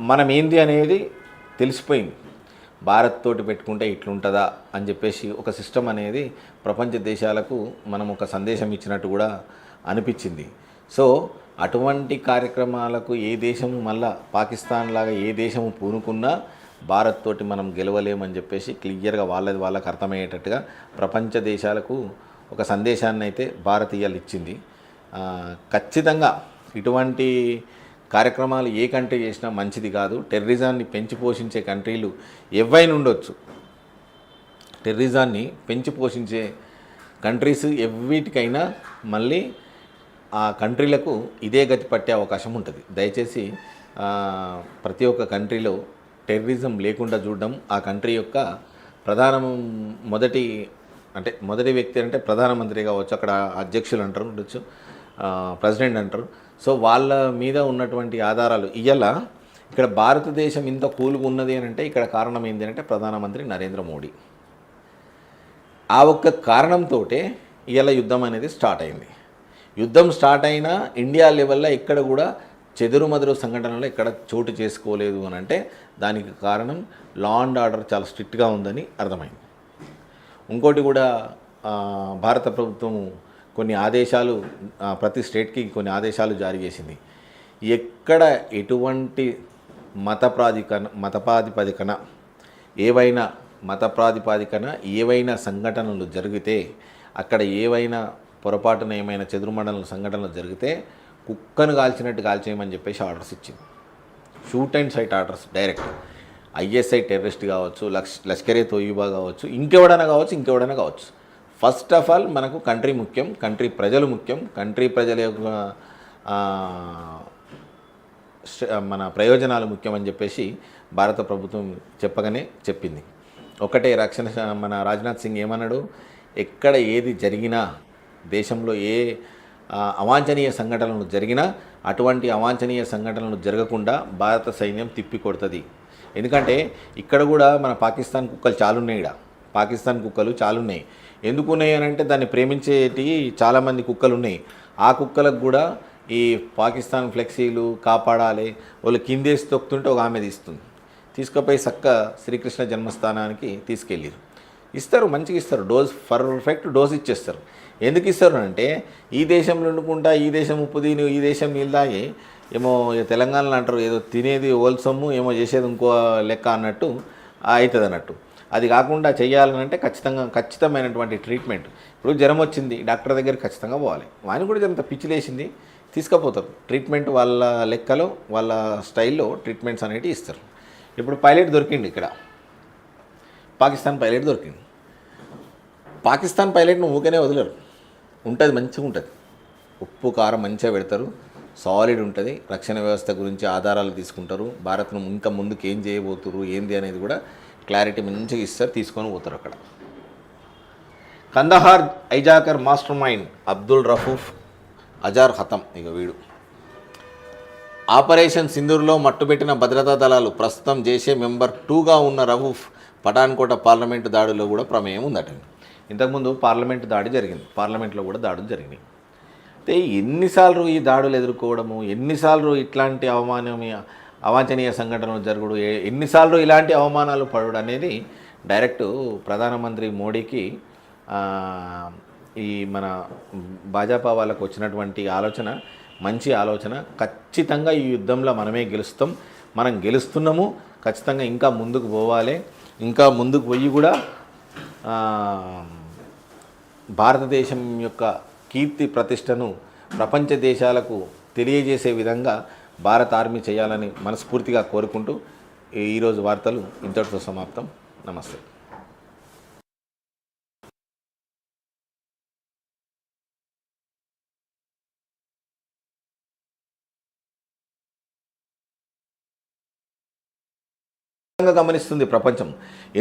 మనం ఏంది అనేది తెలిసిపోయింది. భారత్ తోటి పెట్టుకుంటే ఇట్లుంటుందా అని చెప్పేసి ఒక సిస్టమ్ అనేది ప్రపంచ దేశాలకు మనం ఒక సందేశం ఇచ్చినట్టు కూడా అనిపించింది. సో అటువంటి కార్యక్రమాలకు ఏ దేశము మళ్ళా పాకిస్తాన్ లాగా ఏ దేశము పూనుకున్నా భారత్ తోటి మనం గెలవలేమని చెప్పేసి క్లియర్గా వాళ్ళకి అర్థమయ్యేటట్టుగా ప్రపంచ దేశాలకు ఒక సందేశాన్ని అయితే భారత్ ఇవాళ ఇచ్చింది. ఖచ్చితంగా ఇటువంటి కార్యక్రమాలు ఏ కంట్రీ చేసినా మంచిది కాదు. టెర్రరిజాన్ని పెంచి పోషించే కంట్రీలు ఎవైనా ఉండొచ్చు. టెర్రరిజాన్ని పెంచి పోషించే కంట్రీస్ ఎవ్విటికైనా మళ్ళీ ఆ కంట్రీలకు ఇదే గతి పట్టే అవకాశం ఉంటుంది. దయచేసి ప్రతి ఒక్క కంట్రీలో టెర్రరిజం లేకుండా చూడడం ఆ కంట్రీ యొక్క మొదటి వ్యక్తి అంటే ప్రధానమంత్రి కావచ్చు, అక్కడ అధ్యక్షులు అంటారు ఉండొచ్చు, ప్రెసిడెంట్ అంటారు. సో వాళ్ళ మీద ఉన్నటువంటి ఆధారాలు ఇవాళ ఇక్కడ భారతదేశం ఇంత కూలుగా ఉన్నది అని అంటే ఇక్కడ కారణం ఏంటి అంటే ప్రధానమంత్రి నరేంద్ర మోడీ. ఆ ఒక్క కారణంతో ఇవాళ యుద్ధం అనేది స్టార్ట్ అయింది. యుద్ధం స్టార్ట్ అయినా ఇండియా లెవెల్లో ఎక్కడ కూడా చెదురుమదురు సంఘటనలు ఎక్కడ చోటు చేసుకోలేదు అని అంటే దానికి కారణం లా అండ్ ఆర్డర్ చాలా స్ట్రిక్ట్గా ఉందని అర్థమైంది. ఇంకోటి కూడా భారత ప్రభుత్వం కొన్ని ఆదేశాలు ప్రతి కొన్ని ఆదేశాలు జారీ చేసింది. ఎక్కడ ఎటువంటి మత ప్రాతిపదికన ఏవైనా సంఘటనలు జరిగితే, అక్కడ ఏవైనా పొరపాటున ఏమైనా చెదురుమడల సంఘటనలు జరిగితే కుక్కను కాల్చినట్టు కాల్చేయమని చెప్పేసి ఆర్డర్స్ ఇచ్చింది. Shoot and site orders direct. ISI terrorist కావచ్చు, లష్కరే తోయిబా కావచ్చు, ఇంకెవడైనా కావచ్చు. ఫస్ట్ ఆఫ్ ఆల్ మనకు కంట్రీ ముఖ్యం, కంట్రీ ప్రజలు ముఖ్యం. కంట్రీ ప్రజల యొక్క మన ప్రయోజనాలు ముఖ్యం అని చెప్పేసి భారత ప్రభుత్వం చెప్పగానే చెప్పింది. ఒకటే మన రాజ్నాథ్ సింగ్ ఏమన్నాడు, ఎక్కడ ఏది జరిగినా, దేశంలో ఏ అవాంఛనీయ సంఘటనలు జరిగినా అటువంటి అవాంఛనీయ సంఘటనలు జరగకుండా భారత సైన్యం తిప్పికొడుతుంది. ఎందుకంటే ఇక్కడ కూడా మన పాకిస్తాన్ కుక్కలు చాలున్నాయి. ఎందుకు ఉన్నాయి అని అంటే దాన్ని ప్రేమించేటి చాలామంది కుక్కలు ఉన్నాయి. ఆ కుక్కలకు కూడా ఈ పాకిస్తాన్ ఫ్లెక్సీలు కాపాడాలి, వాళ్ళు కిందేసి తొక్కుతుంటే ఒక ఆమె తీసుకుపోయి చక్క శ్రీకృష్ణ జన్మస్థానానికి తీసుకెళ్ళారు. ఇస్తారు, మంచిగా ఇస్తారు, పర్ఫెక్ట్ డోస్ ఇచ్చేస్తారు. ఎందుకు ఇస్తారు అంటే ఈ దేశంలో వండుకుంటా, ఈ దేశం ఉప్పు తిని, ఈ దేశం నీళ్ళు తాగి ఏమో తెలంగాణలో అంటారు ఏదో తినేది ఓల్సమ్ము, ఏమో చేసేది ఇంకో లెక్క అన్నట్టు అవుతుంది అన్నట్టు. అది కాకుండా చేయాలనంటే ఖచ్చితమైనటువంటి ట్రీట్మెంట్. ఇప్పుడు జ్వరం వచ్చింది, డాక్టర్ దగ్గర ఖచ్చితంగా పోవాలి. వాని కూడా జరంత పిచ్చిలేసింది, తీసుకుపోతారు. ట్రీట్మెంట్ వాళ్ళ లెక్కలో వాళ్ళ స్టైల్లో ట్రీట్మెంట్స్ అనేవి ఇస్తారు. ఇప్పుడు పైలట్ దొరికింది, ఇక్కడ పాకిస్తాన్ పైలట్ దొరికింది. పాకిస్తాన్ పైలట్ను ఊకనే వదిలేరు, ఉంటుంది, మంచిగా ఉంటుంది. ఉప్పు కారం మంచిగా పెడతారు, సాలిడ్ ఉంటుంది. రక్షణ వ్యవస్థ గురించి ఆధారాలు తీసుకుంటారు. భారత్ను ఇంకా ముందుకు ఏం చేయబోతున్నారు ఏంది అనేది కూడా క్లారిటీ మంచిగా ఇస్తారు, తీసుకొని పోతారు. అక్కడ కందహార్ ఐజాకర్ మాస్టర్ మైండ్ అబ్దుల్ రఫూఫ్ అజార్ ఖతం. ఇక వీడు ఆపరేషన్ సింధూర్లో మట్టుబెట్టిన భద్రతా దళాలు. ప్రస్తుతం జైషే మెంబర్ 2గా ఉన్న రఫూఫ్ పఠాన్కోట పార్లమెంటు దాడిలో కూడా ప్రమేయం ఉందట. ఇంతకుముందు పార్లమెంటు దాడి జరిగింది, పార్లమెంట్లో కూడా దాడులు జరిగినాయి. అయితే ఎన్నిసార్లు ఈ దాడులు ఎదుర్కోవడము, ఎన్నిసార్లు ఇట్లాంటి అవాంఛనీయ సంఘటనలు జరుగుడు, ఎన్నిసార్లు ఇలాంటి అవమానాలు పడడం అనేది డైరెక్ట్ ప్రధానమంత్రి మోడీకి ఈ మన భాజపా వాళ్ళకు వచ్చినటువంటి ఆలోచన మంచి ఆలోచన. ఖచ్చితంగా ఈ యుద్ధంలో మనమే గెలుస్తాం, మనం గెలుస్తున్నాము. ఖచ్చితంగా ఇంకా ముందుకు పోవాలి. ఇంకా ముందుకు పోయి కూడా భారతదేశం యొక్క కీర్తి ప్రతిష్టను ప్రపంచ దేశాలకు తెలియజేసే విధంగా భారత ఆర్మీ చేయాలని మనస్ఫూర్తిగా కోరుకుంటూ ఈరోజు వార్తలు ఇంతటితో సమాప్తం. నమస్తే. గమనిస్తుంది ప్రపంచం.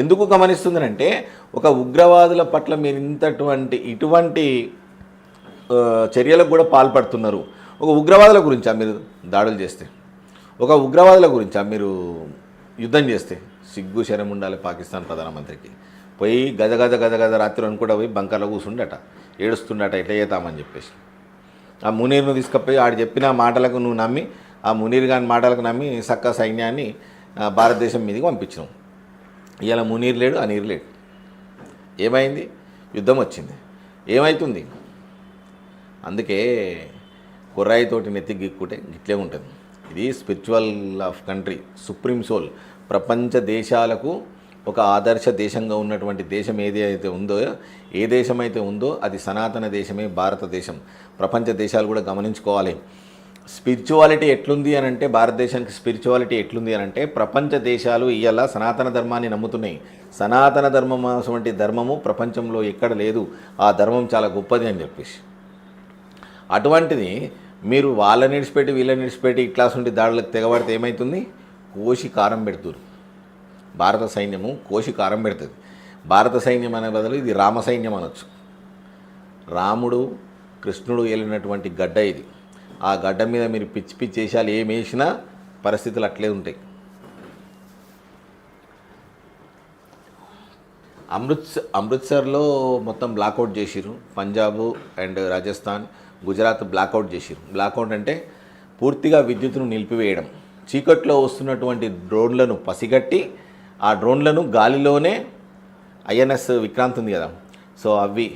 ఎందుకు గమనిస్తుంది అంటే ఒక ఉగ్రవాదుల పట్ల మీరు ఇటువంటి చర్యలకు కూడా పాల్పడుతున్నారు. ఒక ఉగ్రవాదుల గురించా మీరు దాడులు చేస్తే, ఒక ఉగ్రవాదుల గురించా మీరు యుద్ధం చేస్తే సిగ్గు శరం ఉండాలి పాకిస్తాన్ ప్రధానమంత్రికి. పోయి గద రాత్రి అనుకుంటా పోయి బంకర్లో కూర్చుండట, ఏడుస్తుండట ఎట్లా చేద్దామని చెప్పేసి. ఆ మునీర్ను తీసుకుపోయి ఆడు చెప్పిన మాటలకు నువ్వు నమ్మి ఆ మునీర్ గాని మాటలకు నమ్మి సక్క సైన్యాన్ని భారతదేశం మీదకి పంపించినాం. ఇవాళ మునీర్ లేడు, అనీర్ లేడు. ఏమైంది? యుద్ధం వచ్చింది. ఏమవుతుంది? అందుకే కుర్రాయితోటి నెత్తి గిక్కుంటే గిట్లే ఉంటుంది. ఇది spiritual of country, supreme soul. ప్రపంచ దేశాలకు ఒక ఆదర్శ దేశంగా ఉన్నటువంటి దేశం ఏదైతే ఉందో, ఏ దేశమైతే ఉందో అది సనాతన దేశమే భారతదేశం. ప్రపంచ దేశాలు కూడా గమనించుకోవాలి. స్పిరిచువాలిటీ ఎట్లుంది అని అంటే, భారతదేశానికి స్పిరిచువాలిటీ ఎట్లుంది అని అంటే, ప్రపంచ దేశాలు ఇవాళ సనాతన ధర్మాన్ని నమ్ముతున్నాయి. సనాతన ధర్మం వంటి ధర్మము ప్రపంచంలో ఎక్కడ లేదు. ఆ ధర్మం చాలా గొప్పది అని చెప్పేసి, అటువంటిది మీరు వాళ్ళని విడిచిపెట్టి వీళ్ళని విడిచిపెట్టి ఇట్లాస్ ఉండి దాడులకు తెగబడితే ఏమవుతుంది? కోసి కారం పెడుతురు. భారత సైన్యము కోసి కారం పెడుతుంది. భారత సైన్యం అనే బదులు ఇది రామ సైన్యం అనొచ్చు. రాముడు కృష్ణుడు వెళ్ళినటువంటి గడ్డ ఇది. ఆ గడ్డ మీద మీరు పిచ్చి పిచ్చి వేసాలు ఏం వేసినా పరిస్థితులు అట్లే ఉంటాయి. అమృత్సర్లో మొత్తం బ్లాక్అవుట్ చేసిరు. పంజాబ్ అండ్ రాజస్థాన్, గుజరాత్ బ్లాక్అవుట్ చేసిరు. బ్లాక్అవుట్ అంటే పూర్తిగా విద్యుత్తును నిలిపివేయడం. చీకట్లో వస్తున్నటువంటి డ్రోన్లను పసిగట్టి ఆ డ్రోన్లను గాలిలోనే ఐఎన్ఎస్ విక్రాంత్ ఉంది కదా, సో అవి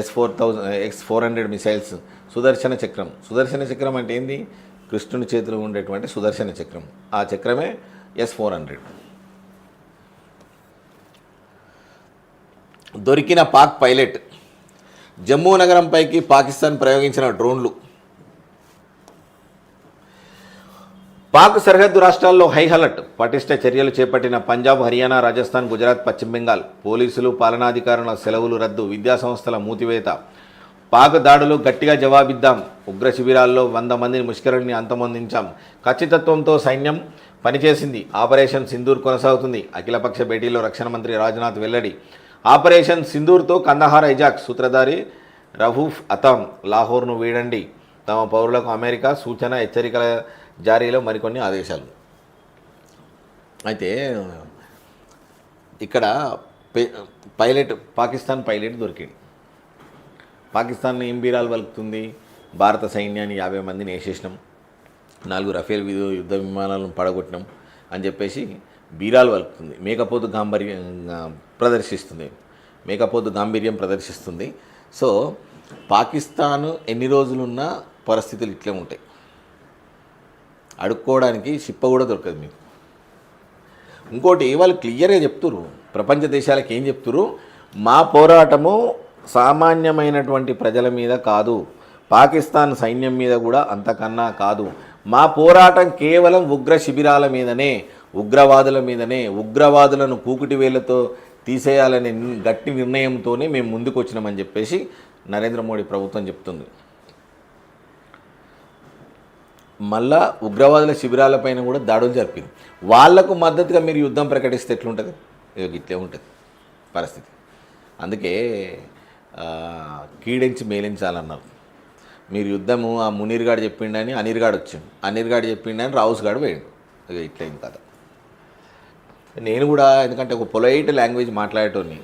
X400 మిసైల్స్, సుదర్శన చక్రం. సుదర్శన చక్రం అంటే ఏంది? కృష్ణుని చేతిలో ఉండేటువంటి సుదర్శన చక్రం. ఆ చక్రమే S400. దొరికిన పాక్ పైలట్. జమ్మూ నగరంపైకి పాకిస్తాన్ ప్రయోగించిన డ్రోన్లు. పాక్ సరిహద్దు రాష్ట్రాల్లో హై అలర్ట్. పటిష్ట చర్యలు చేపట్టిన పంజాబ్, హర్యానా, రాజస్థాన్, గుజరాత్, పశ్చిమ బెంగాల్. పోలీసులు, పాలనాధికారుల సెలవులు రద్దు. విద్యాసంస్థల మూతివేత. పాక్ దాడులు గట్టిగా జవాబిద్దాం. ఉగ్ర శిబిరాల్లో 100 మందిని ముష్కరుల్ని అంతమొందించాం. ఖచ్చితత్వంతో సైన్యం పనిచేసింది. ఆపరేషన్ సింధూర్ కొనసాగుతుంది. అఖిలపక్ష భేటీలో రక్షణ మంత్రి రాజ్నాథ్ వెల్లడి. ఆపరేషన్ సింధూర్తో కందహార్ హైజాక్. సూత్రధారి రహూఫ్ అతాం. లాహోర్ను వీడండి. తమ పౌరులకు అమెరికా సూచన, హెచ్చరికల జారీలో మరికొన్ని ఆదేశాలు. అయితే ఇక్కడ పాకిస్తాన్ పైలట్ దొరికింది. పాకిస్తాన్ ఏం బీరాలు పలుకుతుంది? భారత సైన్యాన్ని 50 మందిని వేసేసినాం, 4 రఫేల్ యుద్ధ విమానాలను పడగొట్టినాం అని చెప్పేసి బీరాలు పలుకుతుంది. మేకపోతు గాంభీర్యం ప్రదర్శిస్తుంది. సో పాకిస్తాన్ ఎన్ని రోజులున్నా పరిస్థితులు ఇట్లే ఉంటాయి. అడుక్కోవడానికి షిప్ప కూడా దొరకదు మీకు. ఇంకోటి వాళ్ళు క్లియర్గా చెప్తురు, ప్రపంచ దేశాలకు ఏం చెప్తురు? మా పోరాటము సామాన్యమైనటువంటి ప్రజల మీద కాదు, పాకిస్తాన్ సైన్యం మీద కూడా అంతకన్నా కాదు. మా పోరాటం కేవలం ఉగ్ర శిబిరాల మీదనే, ఉగ్రవాదుల మీదనే. ఉగ్రవాదులను కూకుటి వేళ్లతో తీసేయాలనే గట్టి నిర్ణయంతోనే మేము ముందుకు వచ్చినామని చెప్పేసి నరేంద్ర మోడీ ప్రభుత్వం చెప్తుంది. మళ్ళా ఉగ్రవాదుల శిబిరాలపైన కూడా దాడులు జరిపింది. వాళ్లకు మద్దతుగా మీరు యుద్ధం ప్రకటిస్తే ఎట్లుంటుంది? ఇట్లే ఉంటుంది పరిస్థితి. అందుకే కీడించి మేలించాలన్నారు. మీరు యుద్ధము ఆ మునీర్ గాడు చెప్పిండని అనీర్ గాడు వచ్చిండు, అనీర్ గాడు చెప్పిండని రావుస్ గాడు వేయండు. ఇట్లా ఏం కదా. నేను కూడా ఎందుకంటే ఒక పొలైట్ లాంగ్వేజ్ మాట్లాడేటోని